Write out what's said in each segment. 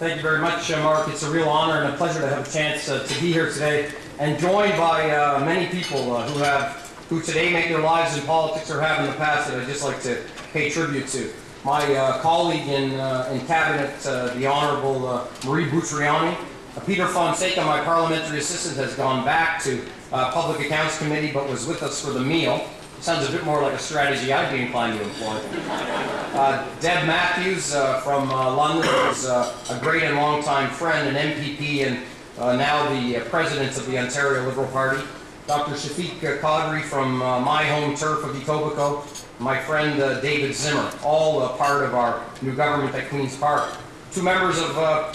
Thank you very much, Mark. It's a real honor and a pleasure to have a chance to be here today, and joined by many people who today make their lives in politics or have in the past that I'd just like to pay tribute to. My colleague in Cabinet, the Honourable Marie Butriani. Peter Fonseca, my parliamentary assistant, has gone back to Public Accounts Committee but was with us for the meal. Sounds a bit more like a strategy I'd be inclined to employ. Deb Matthews from London is a great and long-time friend, an MPP, and now the president of the Ontario Liberal Party. Dr. Shafiq Qadri from my home turf of Etobicoke. My friend David Zimmer, all part of our new government at Queen's Park. Two members of a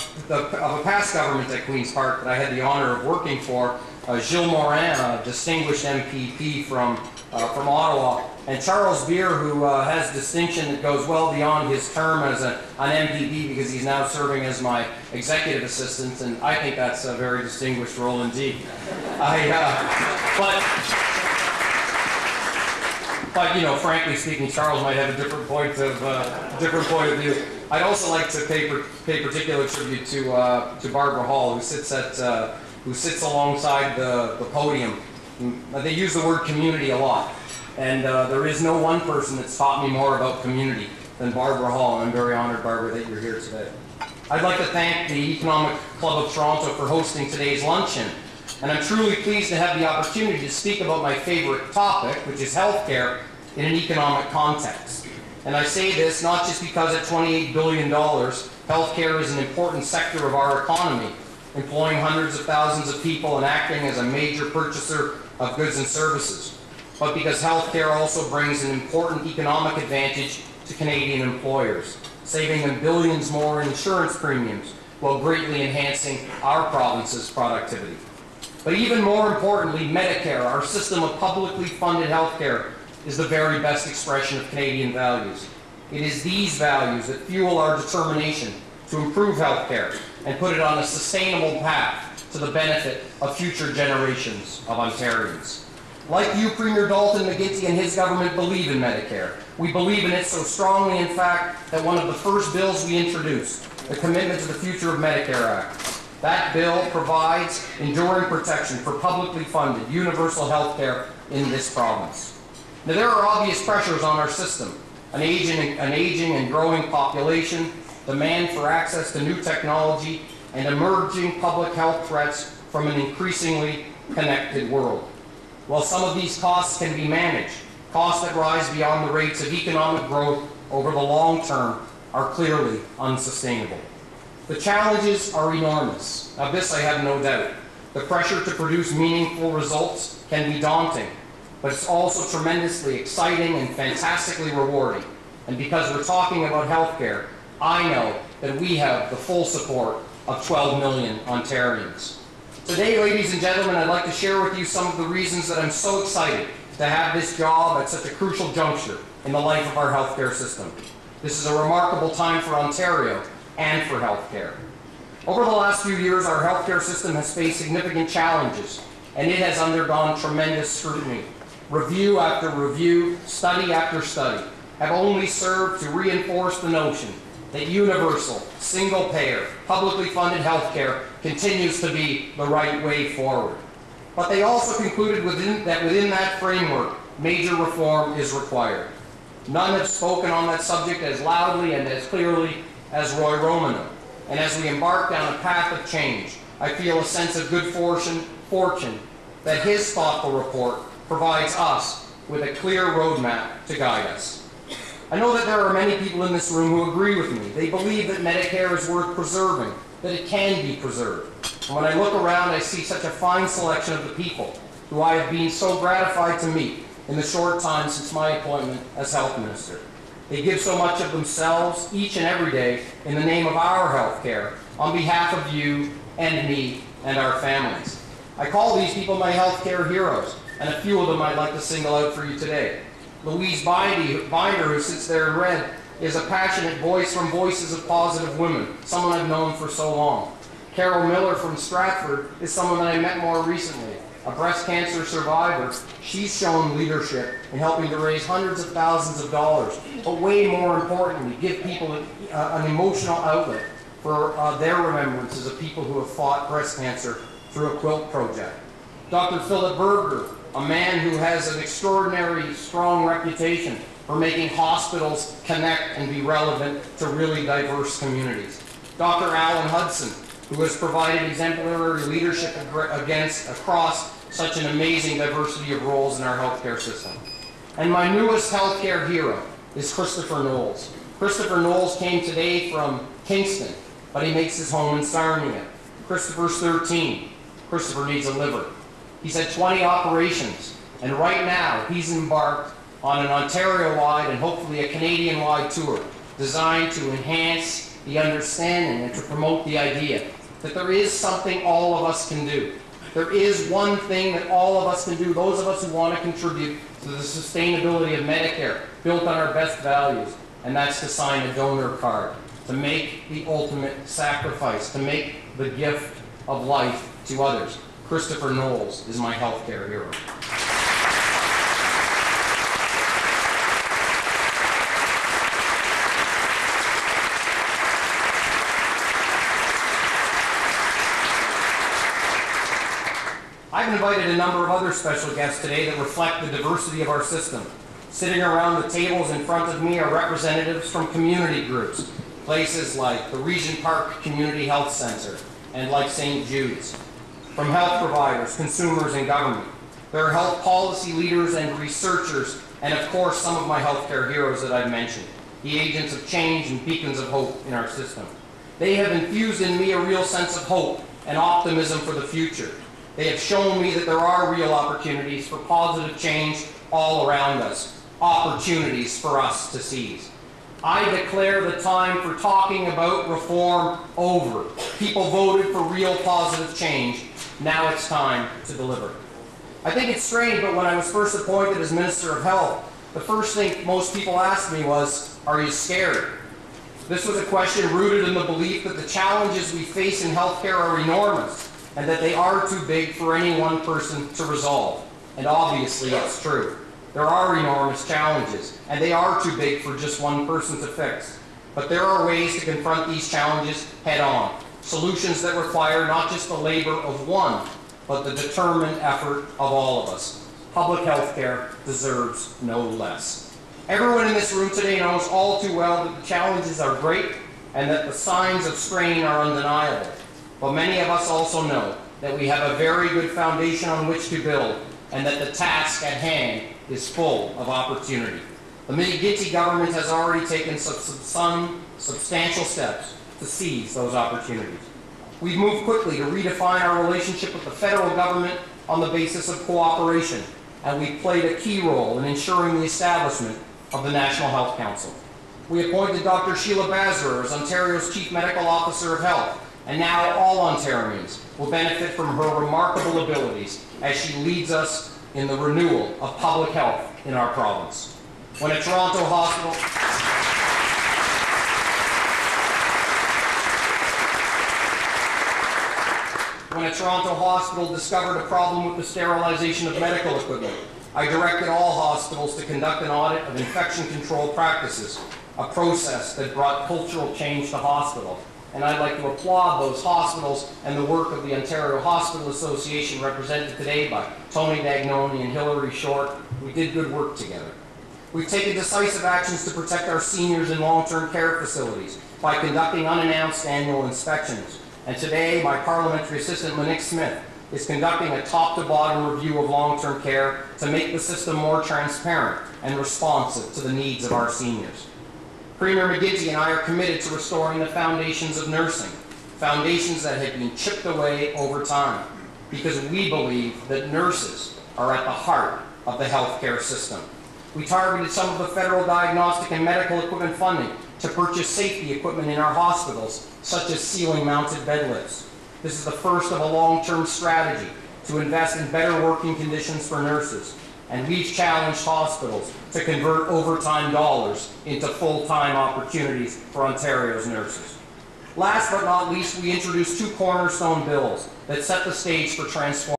past government at Queen's Park that I had the honor of working for, Gilles Morin, a distinguished MPP from Ottawa, and Charles Beer, who has distinction that goes well beyond his term as an MPP because he's now serving as my executive assistant, and I think that's a very distinguished role indeed. But you know, frankly speaking, Charles might have a different point of view. I'd also like to pay particular tribute to Barbara Hall, who sits alongside the podium. They use the word community a lot, and there is no one person that's taught me more about community than Barbara Hall, and I'm very honored, Barbara, that you're here today. I'd like to thank the Economic Club of Toronto for hosting today's luncheon, and I'm truly pleased to have the opportunity to speak about my favorite topic, which is healthcare, in an economic context. And I say this not just because at $28 billion, healthcare is an important sector of our economy, employing hundreds of thousands of people and acting as a major purchaser of goods and services, but because healthcare also brings an important economic advantage to Canadian employers, saving them billions more in insurance premiums while greatly enhancing our province's productivity. But even more importantly, Medicare, our system of publicly funded healthcare, is the very best expression of Canadian values. It is these values that fuel our determination to improve healthcare and put it on a sustainable path to the benefit of future generations of Ontarians. Like you, Premier Dalton McGuinty and his government believe in Medicare. We believe in it so strongly, in fact, that one of the first bills we introduced, the Commitment to the Future of Medicare Act, that bill provides enduring protection for publicly funded universal health care in this province. Now, there are obvious pressures on our system, an aging and growing population, demand for access to new technology, and emerging public health threats from an increasingly connected world. While some of these costs can be managed, costs that rise beyond the rates of economic growth over the long term are clearly unsustainable. The challenges are enormous. Of this I have no doubt. The pressure to produce meaningful results can be daunting, but it's also tremendously exciting and fantastically rewarding. And because we're talking about healthcare, I know that we have the full support of 12 million Ontarians. Today, ladies and gentlemen, I'd like to share with you some of the reasons that I'm so excited to have this job at such a crucial juncture in the life of our healthcare system. This is a remarkable time for Ontario and for healthcare. Over the last few years, our healthcare system has faced significant challenges, and it has undergone tremendous scrutiny. Review after review, study after study, have only served to reinforce the notion that universal, single-payer, publicly funded healthcare continues to be the right way forward. But they also concluded within that framework, major reform is required. None have spoken on that subject as loudly and as clearly as Roy Romano. And as we embark down a path of change, I feel a sense of good fortune that his thoughtful report provides us with a clear roadmap to guide us. I know that there are many people in this room who agree with me. They believe that Medicare is worth preserving, that it can be preserved. And when I look around, I see such a fine selection of the people who I have been so gratified to meet in the short time since my appointment as Health Minister. They give so much of themselves each and every day in the name of our health care, on behalf of you and me and our families. I call these people my healthcare heroes, and a few of them I'd like to single out for you today. Louise Binder, who sits there in red, is a passionate voice from Voices of Positive Women, someone I've known for so long. Carol Miller from Stratford is someone that I met more recently, a breast cancer survivor. She's shown leadership in helping to raise hundreds of thousands of dollars, but way more importantly, give people an emotional outlet for their remembrances of people who have fought breast cancer through a quilt project. Dr. Philip Berger, a man who has an extraordinary strong reputation for making hospitals connect and be relevant to really diverse communities. Dr. Alan Hudson, who has provided exemplary leadership across such an amazing diversity of roles in our healthcare system. And my newest healthcare hero is Kristopher Knowles. Kristopher Knowles came today from Kingston, but he makes his home in Sarnia. Kristopher's 13. Kristopher needs a liver. He's had 20 operations, and right now he's embarked on an Ontario-wide and hopefully a Canadian-wide tour designed to enhance the understanding and to promote the idea that there is something all of us can do. There is one thing that all of us can do, those of us who want to contribute to the sustainability of Medicare, built on our best values, and that's to sign a donor card, to make the ultimate sacrifice, to make the gift of life to others. Kristopher Knowles is my healthcare hero. I've invited a number of other special guests today that reflect the diversity of our system. Sitting around the tables in front of me are representatives from community groups, places like the Regent Park Community Health Center and like St. Jude's. From health providers, consumers, and government. There are health policy leaders and researchers, and of course some of my healthcare heroes that I've mentioned, the agents of change and beacons of hope in our system. They have infused in me a real sense of hope and optimism for the future. They have shown me that there are real opportunities for positive change all around us, opportunities for us to seize. I declare the time for talking about reform over. People voted for real positive change. Now it's time to deliver. I think it's strange, but when I was first appointed as Minister of Health, the first thing most people asked me was, "Are you scared?" This was a question rooted in the belief that the challenges we face in healthcare are enormous, and that they are too big for any one person to resolve. And obviously it's true. There are enormous challenges, and they are too big for just one person to fix. But there are ways to confront these challenges head on. Solutions that require not just the labor of one, but the determined effort of all of us. Public health care deserves no less. Everyone in this room today knows all too well that the challenges are great and that the signs of strain are undeniable. But many of us also know that we have a very good foundation on which to build, and that the task at hand is full of opportunity. The McGuinty government has already taken some substantial steps to seize those opportunities. We've moved quickly to redefine our relationship with the federal government on the basis of cooperation, and we've played a key role in ensuring the establishment of the National Health Council. We appointed Dr. Sheila Basler as Ontario's Chief Medical Officer of Health, and now all Ontarians will benefit from her remarkable abilities as she leads us in the renewal of public health in our province. When a Toronto hospital discovered a problem with the sterilization of medical equipment, I directed all hospitals to conduct an audit of infection control practices, a process that brought cultural change to hospitals. And I'd like to applaud those hospitals and the work of the Ontario Hospital Association, represented today by Tony Dagnoni and Hilary Short. We did good work together. We've taken decisive actions to protect our seniors in long-term care facilities by conducting unannounced annual inspections. And today, my parliamentary assistant, Monique Smith, is conducting a top-to-bottom review of long-term care to make the system more transparent and responsive to the needs of our seniors. Premier McGuinty and I are committed to restoring the foundations of nursing, foundations that have been chipped away over time, because we believe that nurses are at the heart of the healthcare system. We targeted some of the federal diagnostic and medical equipment funding to purchase safety equipment in our hospitals, such as ceiling-mounted bed lifts. This is the first of a long-term strategy to invest in better working conditions for nurses. And we've challenged hospitals to convert overtime dollars into full-time opportunities for Ontario's nurses. Last but not least, we introduced two cornerstone bills that set the stage for transformation.